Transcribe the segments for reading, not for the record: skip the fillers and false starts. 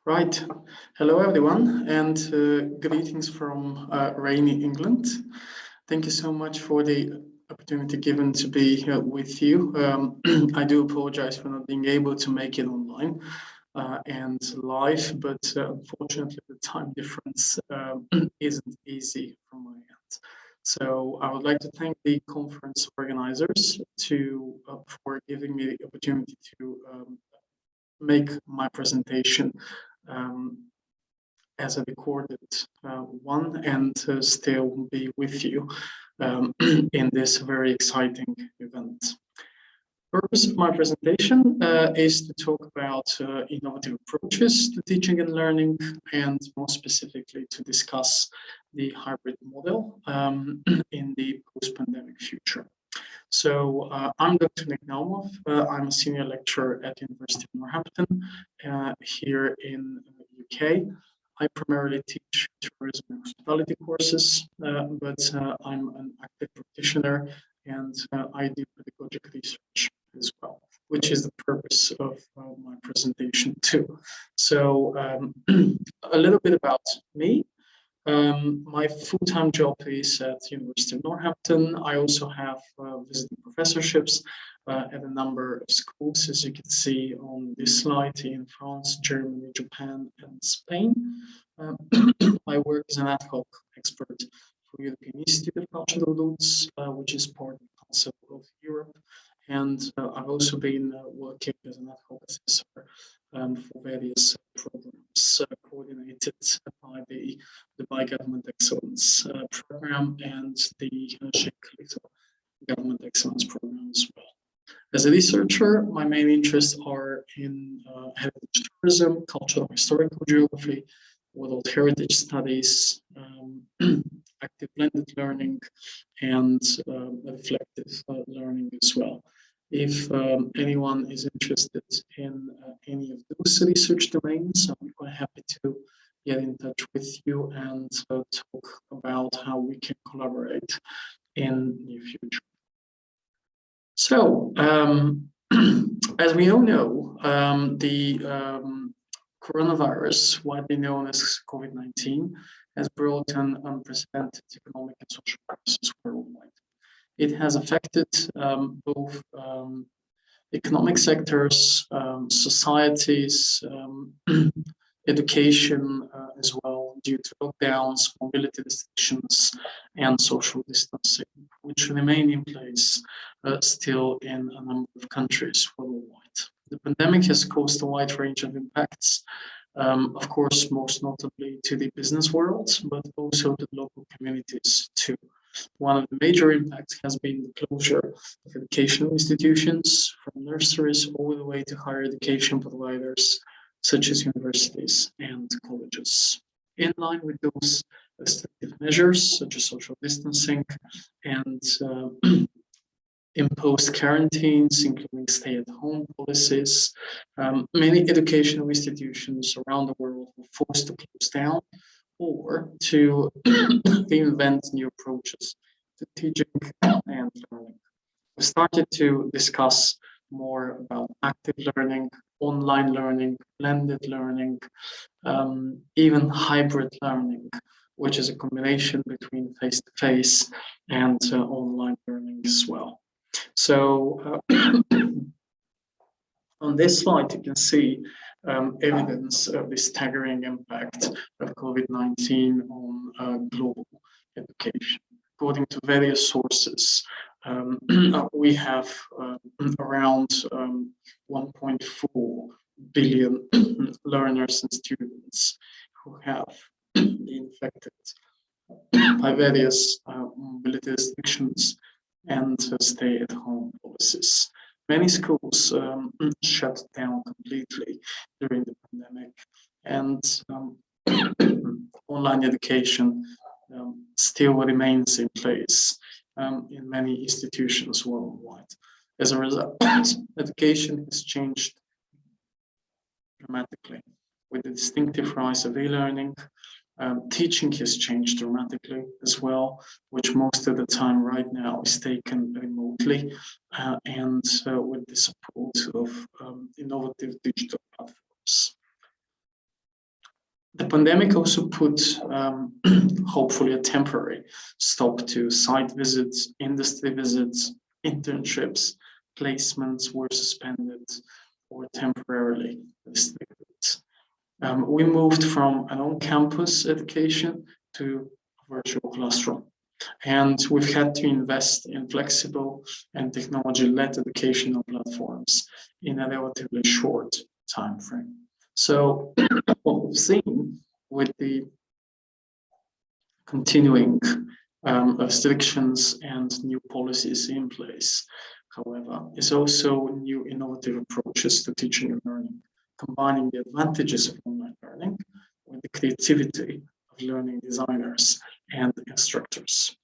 Right. Hello, everyone, and greetings from rainy England. Thank you so much for the opportunity given to be here with you. I do apologize for not being able to make it online and live, but unfortunately, the time difference isn't easy from my end. So I would like to thank the conference organizers for giving me the opportunity to make my presentation um, as a recorded one and still be with you in this very exciting event. Purpose of my presentation is to talk about innovative approaches to teaching and learning, and more specifically to discuss the hybrid model in the post-pandemic future. So I'm Dr. Naumov. I'm a senior lecturer at University of Northampton here in the UK. I primarily teach tourism and hospitality courses, but I'm an active practitioner and I do pedagogic research as well, which is the purpose of my presentation too. So a little bit about me. My full-time job is at University of Northampton. I also have visiting professorships at a number of schools, as you can see on this slide, in France, Germany, Japan, and Spain. I work as an ad hoc expert for European Institute of Cultural Goods, which is part of the Council of Europe. And I've also been working as an ad hoc assessor for various programs coordinated by the Government Excellence Program and the Government Excellence Program as well. As a researcher, my main interests are in heritage tourism, cultural historical geography, world heritage studies, active blended learning, and reflective learning as well. If anyone is interested in any of those research domains, I'll be quite happy to get in touch with you and talk about how we can collaborate in the near future. So, as we all know, the coronavirus, widely known as COVID-19, has brought an unprecedented economic and social crisis worldwide. It has affected both economic sectors, societies, education as well, due to lockdowns, mobility restrictions, and social distancing, which remain in place still in a number of countries worldwide. The pandemic has caused a wide range of impacts, of course, most notably to the business world, but also to local communities too. One of the major impacts has been the closure of educational institutions, from nurseries all the way to higher education providers, such as universities and colleges. In line with those restrictive measures, such as social distancing and imposed quarantines, including stay-at-home policies, many educational institutions around the world were forced to close down or to reinvent new approaches to teaching and learning. We started to discuss more about active learning, online learning, blended learning, even hybrid learning, which is a combination between face-to-face and online learning as well. So on this slide, you can see evidence of the staggering impact of COVID-19 on global education. According to various sources, we have around 1.4 billion learners and students who have been infected by various mobility restrictions and stay-at-home policies. Many schools shut down completely during the pandemic, and online education still remains in place in many institutions worldwide. As a result, education has changed dramatically with the distinctive rise of e-learning. Teaching has changed dramatically as well, which most of the time right now is taken remotely and with the support of innovative digital platforms. The pandemic also put, hopefully, a temporary stop to site visits, industry visits, internships, placements were suspended or temporarily restricted. We moved from an on-campus education to a virtual classroom. And we've had to invest in flexible and technology-led educational platforms in a relatively short time frame. So what we've seen with the continuing restrictions and new policies in place, however, is also new innovative approaches to teaching and learning, combining the advantages of online learning with the creativity of learning designers and instructors.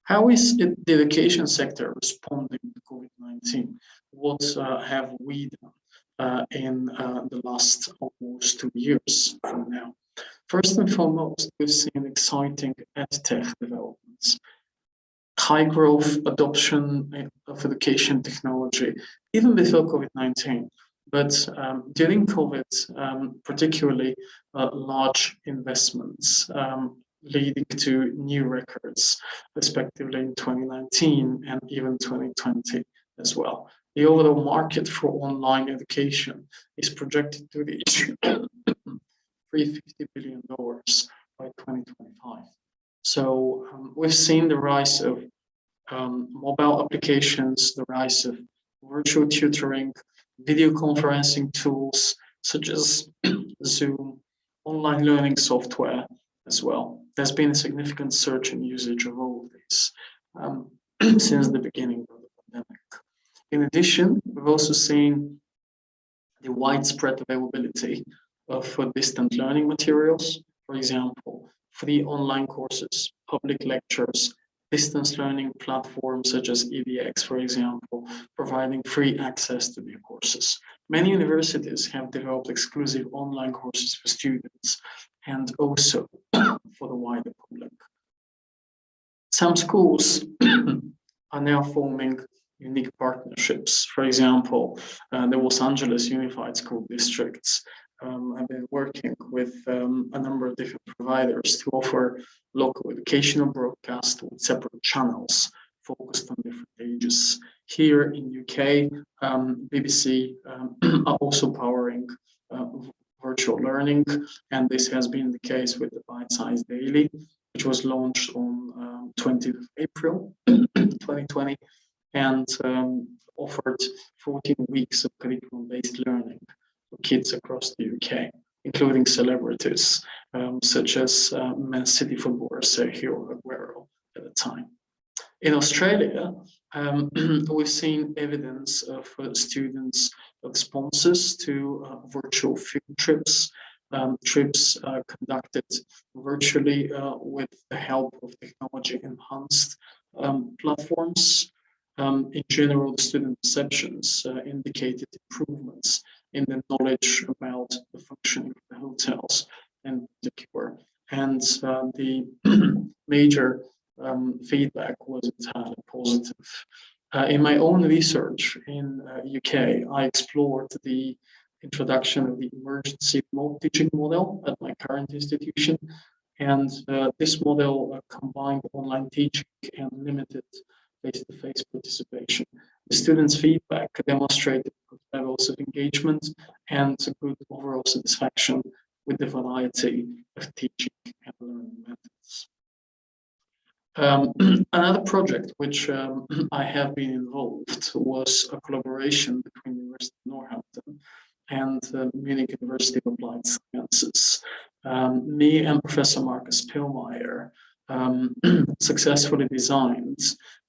How is the education sector responding to COVID-19? What have we done in the last almost 2 years from now? First and foremost, we've seen exciting edtech developments, high growth adoption of education technology, even before COVID-19. But during COVID, particularly large investments leading to new records, respectively in 2019 and even 2020 as well. The overall market for online education is projected to reach $350 billion by 2025. So we've seen the rise of mobile applications, the rise of virtual tutoring, video conferencing tools such as Zoom, online learning software as well. There's been a significant surge in usage of all of these since the beginning of the pandemic. In addition, we've also seen the widespread availability of distant learning materials, for example, free online courses, public lectures, distance learning platforms such as EDX, for example, providing free access to their courses. Many universities have developed exclusive online courses for students and also for the wider public. Some schools are now forming unique partnerships. For example, the Los Angeles Unified School Districts have been working with a number of different providers to offer local educational broadcast with separate channels focused on different ages. Here in UK, BBC are also powering virtual learning, and this has been the case with the Bite Size Daily, which was launched on 20th of April 2020 and offered 14 weeks of curriculum-based learning for kids across the UK, including celebrities such as Man City footballer Sergio Aguero at the time. In Australia, we've seen evidence of students' responses to virtual field trips, trips conducted virtually with the help of technology-enhanced platforms. In general, the student perceptions indicated improvements in the knowledge about the functioning of the hotels in particular. And the major feedback was entirely positive. In my own research in UK, I explored the introduction of the emergency remote teaching model at my current institution. And this model combined online teaching and limited face-to-face participation. The students' feedback demonstrated good levels of engagement and good overall satisfaction with the variety of teaching and learning methods. Another project which I have been involved was a collaboration between the University of Northampton and Munich University of Applied Sciences. Me and Professor Marcus Pillmeyer successfully designed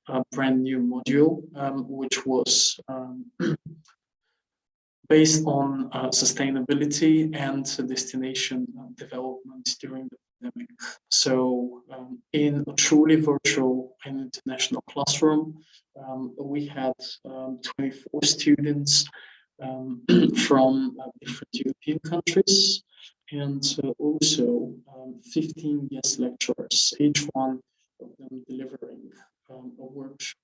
a brand new module, which was based on sustainability and destination development during the pandemic. So in a truly virtual and international classroom, we had 24 students from different European countries and also 15 guest lecturers, each one of them delivering a workshop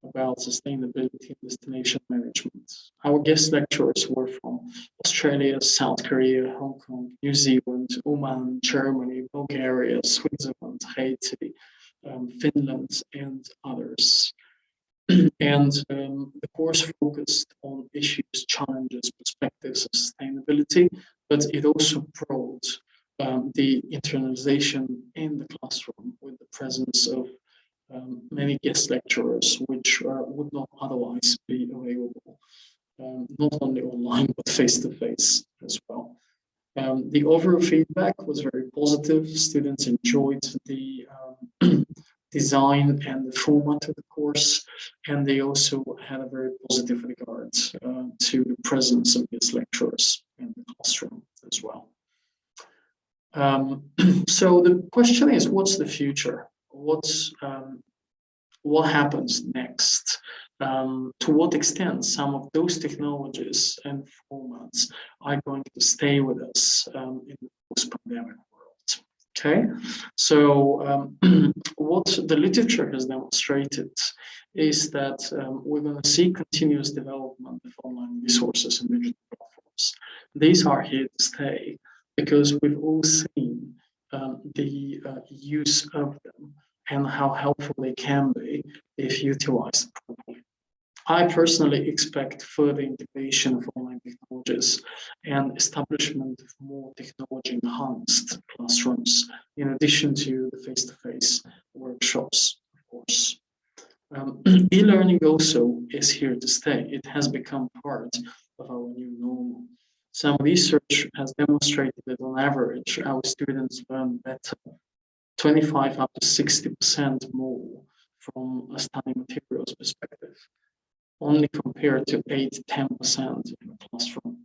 about sustainability and destination management. Our guest lecturers were from Australia, South Korea, Hong Kong, New Zealand, Oman, Germany, Bulgaria, Switzerland, Haiti, Finland, and others. And the course focused on issues, challenges, perspectives of sustainability, but it also brought the internalization in the classroom with the presence of many guest lecturers, which would not otherwise be available, not only online, but face-to-face as well. The overall feedback was very positive. Students enjoyed the design and the format of the course, and they also had a very positive regard to the presence of guest lecturers in the classroom as well. So the question is, what's the future? What happens next? To what extent some of those technologies and formats are going to stay with us in the post-pandemic world? Okay, so what the literature has demonstrated is that we're going to see continuous development of online resources and digital platforms. These are here to stay because we've all seen the use of them and how helpful they can be if utilized properly. I personally expect further integration of online technologies and establishment of more technology-enhanced classrooms, in addition to the face-to-face workshops, of course. E-learning also is here to stay. It has become part of our new normal. Some research has demonstrated that on average, our students learn better 25 up to 60% more from a study materials perspective, only compared to 8-10% in the classroom.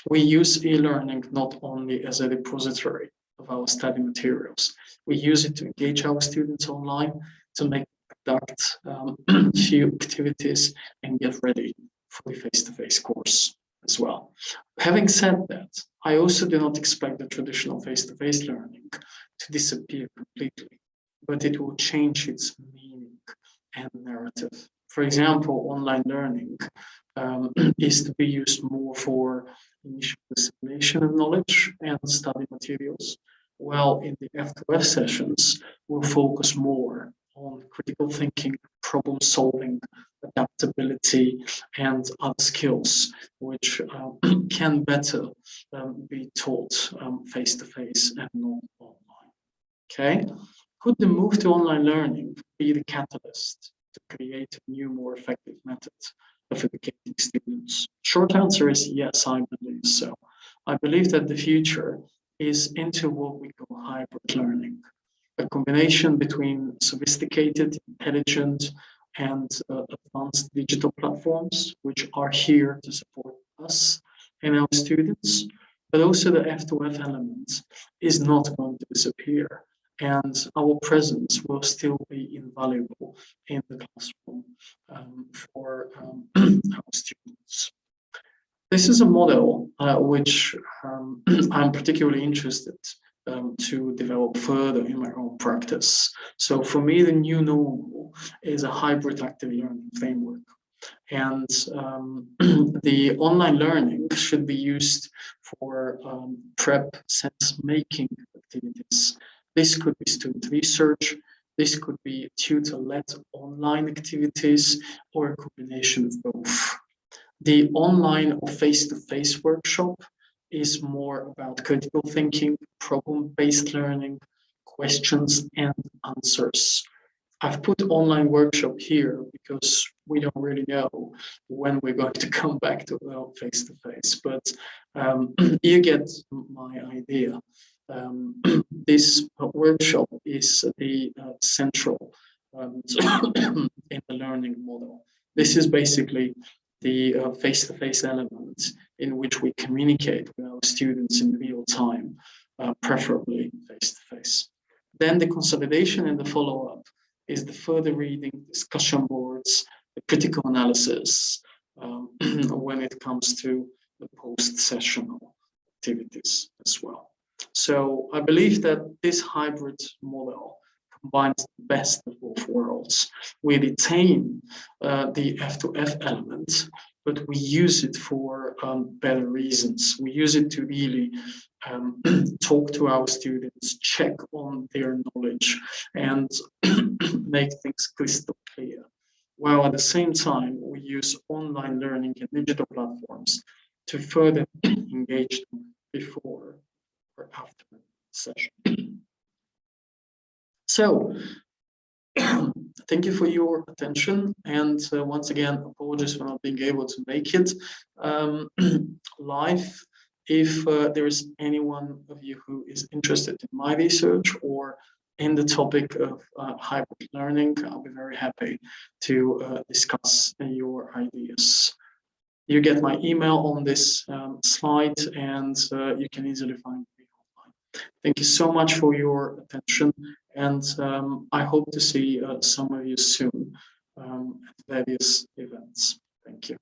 We use e-learning not only as a repository of our study materials, we use it to engage our students online, to make conduct few activities and get ready for the face-to-face course as well. Having said that, I also do not expect the traditional face-to-face learning to disappear completely, but it will change its meaning and narrative. For example, online learning is to be used more for initial dissemination of knowledge and study materials, while in the F2F sessions, we'll focus more on critical thinking, problem solving, adaptability, and other skills, which can better be taught face-to-face and not online. Okay, could the move to online learning be the catalyst to create a new, more effective method of educating students? Short answer is yes, I believe so. I believe that the future is into what we call hybrid learning, a combination between sophisticated, intelligent, and advanced digital platforms, which are here to support us and our students, but also the F2F element is not going to disappear, and our presence will still be invaluable in the classroom for our students. This is a model which I'm particularly interested to develop further in my own practice. So for me, the new normal is a hybrid active learning framework. And the online learning should be used for prep sense-making activities. This could be student research, this could be tutor-led online activities, or a combination of both. The online or face-to-face workshop is more about critical thinking, problem-based learning, questions and answers. I've put online workshop here because we don't really know when we're going to come back to face-to-face, but you get my idea. This workshop is the central in the learning model. This is basically the face-to-face element in which we communicate with our students in real time, preferably face-to-face. Then the consolidation and the follow-up is the further reading, discussion boards, the critical analysis when it comes to the post-sessional activities as well. So I believe that this hybrid model combines the best of both worlds. We retain the F2F element, but we use it for better reasons. We use it to really talk to our students, check on their knowledge, and make things crystal clear. While at the same time, we use online learning and digital platforms to further engage them before or after the session. So, thank you for your attention, and once again, apologies for not being able to make it live. If there is anyone of you who is interested in my research or in the topic of hybrid learning, I'll be very happy to discuss your ideas. You get my email on this slide, and you can easily find me online. Thank you so much for your attention, and I hope to see some of you soon at various events. Thank you.